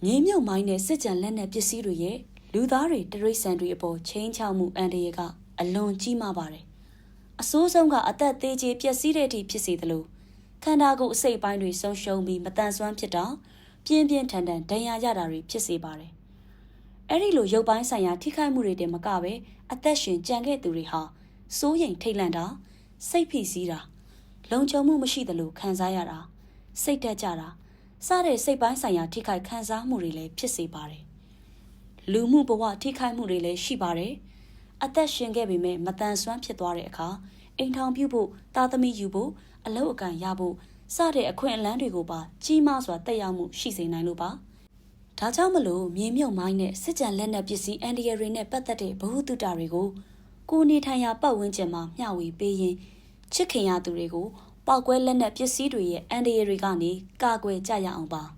မြေမြုပ်မိုင်းနဲ့စစ်ကြံလက်နက်ပစ္စည်းတွေရဲ့လူသားတွေတရိษံတွေအပေါ်ချင်းချောက်မှုအန္တရာယ်ကအလွန်ကြီးမားပါတယ်။အဆိုးဆုံးကအသက်သေးကြီးပျက်စီးတဲ့အထိဖြစ်စေသလိုခန္ဓာကိုယ်အစိတ်ပိုင်းတွေဆုံးရှုံးပြီးမတန်ဆွမ်းဖြစ်တာပြင်းပြင်းထန်ထန်ဒဏ်ရာရတာတွေဖြစ်စေပါတယ်။အဲ့ဒီလိုရုပ်ပိုင်းဆိုင်ရာထိခိုက်မှုတွေတည်းမကပဲအသက်ရှင်ကြံခဲ့သူတွေဟာစိုးရိမ်ထိတ်လန့်တာစိတ်ဖိစီးတာလုံခြုံမှုမရှိသလိုခံစားရတာစိတ်တက်ကြတာစတဲ့စိတ်ပိုင်းဆိုင်ရာထိခိုက်ခံစားမှုတွေလည်းဖြစ်စေပါတယ်။လူမှုဘဝထိခိုက်မှုတွေလည်းရှိပါတယ်။အသက်ရှင်ခဲ့ပေမဲ့မတန်ဆွမ်းဖြစ်သွားတဲ့အခါအိမ်ထောင်ပြုဖို့သားသမီးယူဖို့အလုပ်အကံရဖို့စတဲ့အခွင့်အလမ်းတွေကိုပါကြီးမားစွာတက်ရောက်မှုရှိစေနိုင်လို့ပါ။ဒါကြောင့်မလို့မြေမြုပ်မိုင်းနဲ့စစ်ကြံလက်နက်ပစ္စည်းအန်ဒီရတွေနဲ့ပတ်သက်တဲ့ဗဟုသုတတွေကိုကိုနေထိုင်ရာပတ်ဝန်းကျင်မှာမျှဝေပေးရင်ချစ်ခင်ရသူတွေကိုပောက်ကွဲလက်နက်ပစ္စည်းတွေရဲ့အန်ဒီရတွေကနေကာကွယ်ကြရအောင်ပါ။